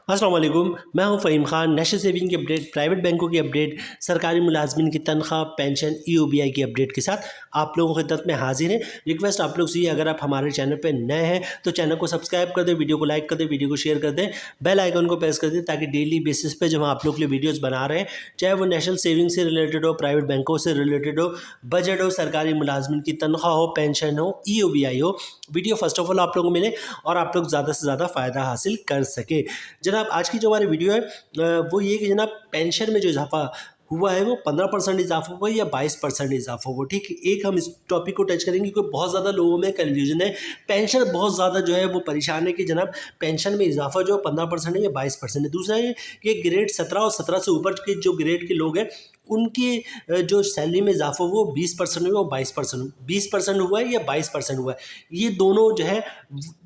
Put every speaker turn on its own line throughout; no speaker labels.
अस्सलाम वालेकुम, मैं हूं फ़हीम खान। नेशनल सेविंग की अपडेट, प्राइवेट बैंकों की अपडेट, सरकारी मुलाजमिन की तनख्वाह, पेंशन, ईओबीआई की अपडेट के साथ आप लोगों की खिदमत में हाजिर हैं। रिक्वेस्ट आप लोग से ये, अगर आप हमारे चैनल पर नए हैं तो चैनल को सब्सक्राइब कर दें, वीडियो को लाइक कर दें, वीडियो को शेयर कर दें, बेल आइकन को प्रेस कर दें ताकि डेली बेसिस पे जब हम आप लोग के लिए वीडियोज़ बना रहे हैं, चाहे वो नेशनल सेविंग से रिलेटेड हो, प्राइवेट बैंकों से रिलेटेड हो, बजट हो, सरकारी मुलाजमिन की तनख्वाह हो, पेंशन हो, ईओबीआई हो, वीडियो फर्स्ट ऑफ ऑल आप लोगों को मिले और आप लोग ज़्यादा से ज़्यादा फ़ायदा हासिल कर सके। जनाब आज की जो हमारी वीडियो है वो ये कि जनाब पेंशन में जो इजाफा हुआ है वो 15% इजाफा हुआ है या 22% इजाफा हुआ। ठीक है, एक हम इस टॉपिक को टच करेंगे क्योंकि बहुत ज़्यादा लोगों में कन्फ्यूजन है। पेंशन बहुत ज़्यादा जो है वो परेशान है कि जनाब पेंशन में इजाफा जो 15% है या 22% है। दूसरा ये कि ग्रेड 17 और 17 से ऊपर के जो ग्रेड के लोग हैं उनकी जो सैलरी में इजाफा हुआ वो 20% हुआ, 22% 20% हुआ है या 22% हुआ है। ये दोनों जो है,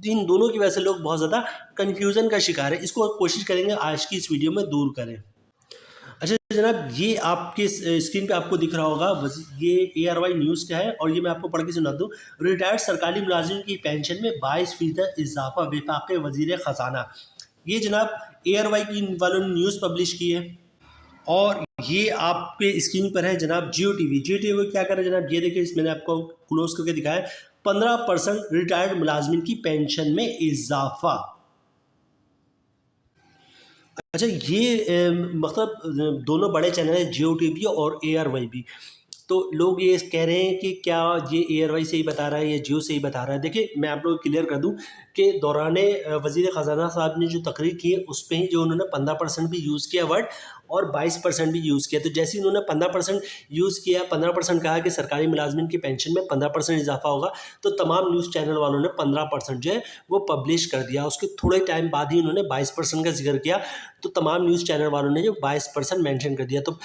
इन दोनों की वजह से लोग बहुत ज़्यादा कन्फ्यूज़न का शिकार है। इसको कोशिश करेंगे आज की इस वीडियो में दूर करें। अच्छा जनाब, ये आपके स्क्रीन पे आपको दिख रहा होगा, ये ARY न्यूज़ का है और ये मैं आपको पढ़ के सुना दूँ। रिटायर्ड सरकारी मुलाजिम की पेंशन में 22% इजाफा, विफाक वज़ीर ख़जाना। ये जनाब ARY की वालों ने न्यूज़ पब्लिश की है और ये आपके स्क्रीन पर है जनाब जियो टीवी। जियो टीवी क्या कर रहा है जनाब, ये देखिए, मैंने आपको क्लोज करके दिखाया। 15% रिटायर्ड मुलाजमिन की पेंशन में इजाफा। अच्छा, ये मतलब दोनों बड़े चैनल हैं, जियो टीवी और ARY भी। तो लोग ये कह रहे हैं कि क्या ये ARY से ही बता रहा है या जियो से ही बता रहा है। देखिए, मैं आप लोगों को क्लियर कर दूं कि दौरान वज़ीर ख़जाना साहब ने जो तकरीर की है उस पे ही जो उन्होंने 15% भी यूज़ किया वर्ड और 22% भी यूज़ किया। तो जैसे ही उन्होंने 15% यूज़ किया, 15% कहा कि सरकारी मुलाजमिन की पेंशन में 15% इजाफा होगा, तो तमाम न्यूज़ चैनल वालों ने 15% जो है वो पब्लिश कर दिया। उसके थोड़े टाइम बाद ही उन्होंने 22% का जिक्र किया, तो तमाम न्यूज़ चैनल वालों ने जो 22% मेंशन कर दिया। तो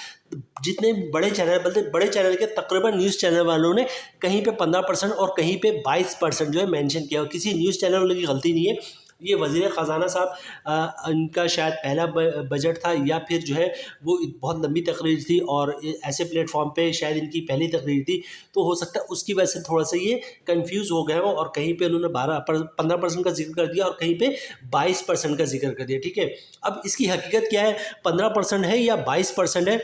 जितने बड़े चैनल, बल्कि बड़े चैनल के तकरीबन न्यूज़ चैनल वालों ने कहीं पे 15% और कहीं पे 22% जो है मेंशन किया। और किसी न्यूज़ चैनल वाले की गलती नहीं है, ये वज़ीर ख़जाना साहब इनका शायद पहला बजट था या फिर जो है वो बहुत लंबी तकरीर थी और ऐसे प्लेटफॉर्म पे शायद इनकी पहली तकरीर थी, तो हो सकता है उसकी वजह से थोड़ा सा ये कंफ्यूज हो गए हों और कहीं पे उन्होंने 15% का जिक्र कर दिया और कहीं पे 22% का जिक्र कर दिया। ठीक है, अब इसकी हकीकत क्या है, 15% है या 22% है?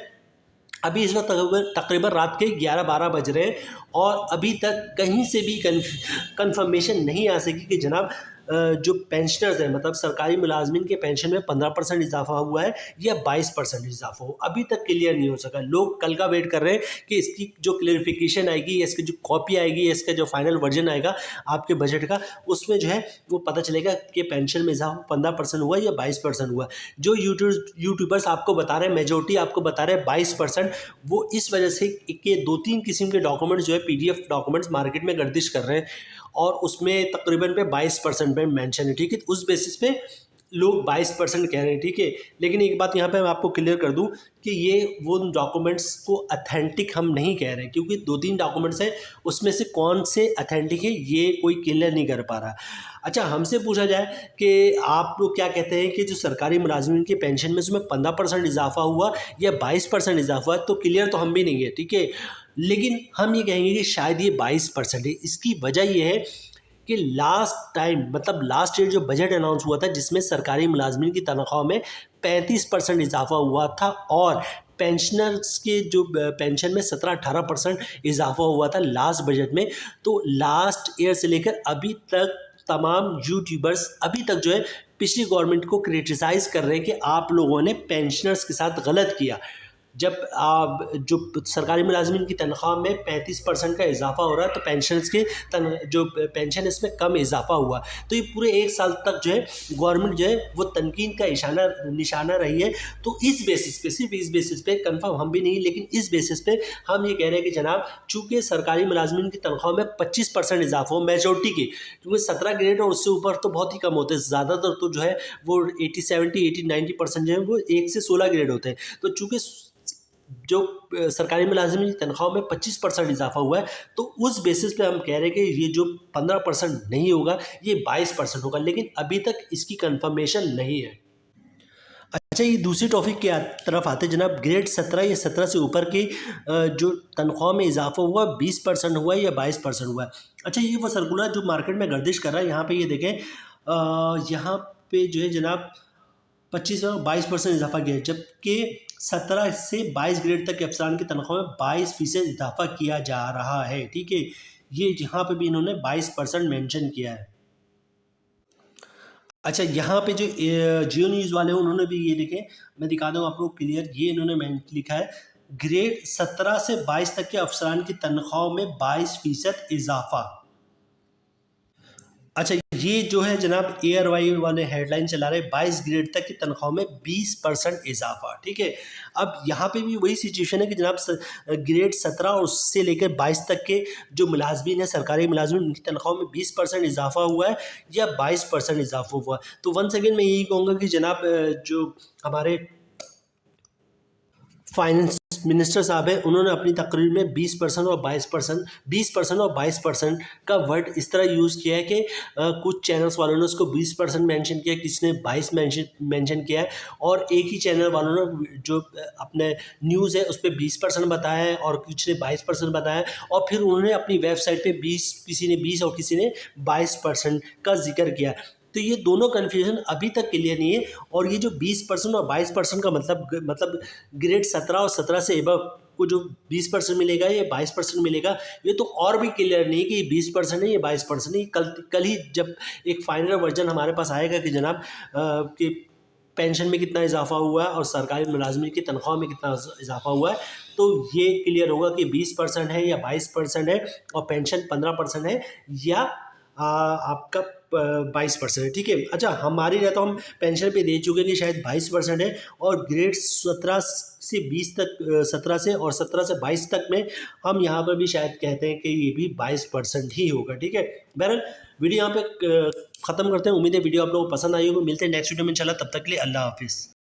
अभी इस वक्त तकरीबन रात के 11-12 बज रहे हैं और अभी तक कहीं से भी कन्फर्मेशन नहीं आ सकी कि जनाब जो पेंशनर्स हैं, मतलब सरकारी मुलाजमिन के पेंशन में 15% इजाफा हुआ है या 22% इजाफा हो, अभी तक क्लियर नहीं हो सका। लोग कल का वेट कर रहे हैं कि इसकी जो क्लियरिफिकेशन आएगी या इसकी जो कॉपी आएगी या इसका जो फाइनल वर्जन आएगा आपके बजट का, उसमें जो है वो पता चलेगा कि पेंशन में इजाफा 15% हुआ या 22% हुआ। जो यूट्यूबर्स आपको बता रहे हैं, मेजोरिटी आपको बता रहे हैं 22%, वो इस वजह से कि 2-3 किस्म के डॉक्यूमेंट्स जो है PDF डॉक्यूमेंट्स मार्केट में गर्दिश कर रहे हैं और उसमें तकरीबन पे 22% पे मेंशन है। ठीक है, उस बेसिस पे लोग 22% कह रहे हैं। ठीक है, लेकिन एक बात यहाँ पे मैं आपको क्लियर कर दूँ कि ये वो डॉक्यूमेंट्स को अथेंटिक हम नहीं कह रहे हैं, क्योंकि 2-3 डॉक्यूमेंट्स हैं, उसमें से कौन से अथेंटिक है ये कोई क्लियर नहीं कर पा रहा। अच्छा, हमसे पूछा जाए कि आप लोग क्या कहते हैं कि जो सरकारी मुलाजमिन की पेंशन में उसमें 15% इजाफा हुआ या 22% इजाफा हुआ, तो क्लियर तो हम भी नहीं है। ठीक है, लेकिन हम ये कहेंगे कि शायद ये 22% है। इसकी वजह ये है कि लास्ट टाइम, मतलब लास्ट ईयर जो बजट अनाउंस हुआ था जिसमें सरकारी मुलाजमिन की तनख्वाह में 35% इजाफा हुआ था और पेंशनर्स के जो पेंशन में 17-18% इजाफा हुआ था लास्ट बजट में। तो लास्ट ईयर से लेकर अभी तक तमाम यूट्यूबर्स अभी तक जो है पिछली गवर्नमेंट को क्रिटिसाइज़ कर रहे हैं कि आप लोगों ने पेंशनर्स के साथ गलत किया। जब आप जो सरकारी मुलाजमिन की तनख्वाह में 35% का इजाफा हो रहा है, तो पेंशनर्स के जो पेंशन इसमें कम इजाफा हुआ। तो ये पूरे 1 साल तक जो है गवर्नमेंट जो है वो तनकीन का निशाना रही है। तो इस बेसिस पे, सिर्फ इस बेसिस पे, कंफर्म हम भी नहीं, लेकिन इस बेसिस पे हम ये कह रहे हैं कि जनाब चूँकि सरकारी मुलाजमिन की तनख्वाह में 25% इजाफा हो मेजोरिटी की, क्योंकि 17 ग्रेड और उससे ऊपर तो बहुत ही कम होते हैं, ज़्यादातर तो जो है वो 80-70-80-90% जो है वो 1 से 16 ग्रेड होते हैं। तो चूँकि जो सरकारी मुलाजिम की तनख्वाह में 25% इजाफा हुआ है, तो उस बेसिस पे हम कह रहे हैं कि ये जो 15% नहीं होगा, ये 22% होगा, लेकिन अभी तक इसकी कंफर्मेशन नहीं है। अच्छा, ये दूसरी टॉपिक की तरफ आते हैं जनाब। ग्रेड 17 या 17 से ऊपर की जो तनख्वाह में इजाफा हुआ 20% हुआ है या 22% हुआ है। अच्छा, ये वो सर्कुलर जो मार्केट में गर्दिश कर रहा है, यहाँ पे ये देखें, यहाँ पे जो है जनाब 25 और 22% इजाफा किया है, जबकि 17 से 22 ग्रेड तक के अफसरान की तनख्वाह में 22% इजाफा किया जा रहा है। ठीक है, ये यहाँ पे भी इन्होंने 22% मेंशन किया है। अच्छा, यहाँ पे जो जियो न्यूज़ वाले हैं उन्होंने भी ये लिखे, मैं दिखा दूँ आपको क्लियर, ये इन्होंने लिखा है, ग्रेड 17 से 22 तक के अफसरान की तनख्वाहों में 22% इजाफा। अच्छा, ये जो है जनाब एयर वाई वाले हेडलाइन चला रहे, 22 ग्रेड तक की तनख्वाह में 20% इजाफा। ठीक है, अब यहाँ पे भी वही सिचुएशन है कि जनाब ग्रेड 17 और उससे लेकर 22 तक के जो मुलाजमीन है, सरकारी मुलाजमीन, उनकी तनख्वाह में 20% इजाफा हुआ है या 22% इजाफा हुआ है। तो वंस अगेन मैं यही कहूँगा कि जनाब जो हमारे फाइनेंस मिनिस्टर साहब हैं, उन्होंने अपनी तकरीर में 20% और 22%, 20% और 22% का वर्ड इस तरह यूज़ किया है कि कुछ चैनल्स वालों ने उसको 20% मेंशन किया, किसी ने 22 मेंशन किया है, और एक ही चैनल वालों ने जो अपने न्यूज़ है उस पर 20% बताया है और कुछ ने 22% बताया है, और फिर उन्होंने अपनी वेबसाइट पे 20, किसी ने 20 और किसी ने 22% का जिक्र किया। तो ये दोनों कन्फ्यूजन अभी तक क्लियर नहीं है, और ये जो 20% और 22% का मतलब ग्रेड 17 और 17 से एबव को जो 20% मिलेगा या 22% मिलेगा, ये तो और भी क्लियर नहीं कि ये 20% है, ये 22% है। कल ही जब एक फाइनल वर्जन हमारे पास आएगा कि जनाब कि पेंशन में कितना इजाफा हुआ है और सरकारी मुलाजमीन की तनख्वाह में कितना इजाफा हुआ है, तो ये क्लियर होगा कि 20% है या 22% है, और पेंशन 15% है या आपका 22% है। ठीक है, अच्छा, हमारी रहता हम पेंशन पे दे चुके कि शायद 22% है, और ग्रेड 17 से 20 तक, 17 से और 17 से 22 तक में हम यहाँ पर भी शायद कहते हैं कि ये भी 22% ही होगा। ठीक है, बहरहाल वीडियो यहाँ पे ख़त्म करते हैं। उम्मीद है वीडियो आप लोगों को पसंद आई होगी। मिलते हैं नेक्स्ट वीडियो में इंशाल्लाह, तब तक के लिए अल्लाह हाफिज़।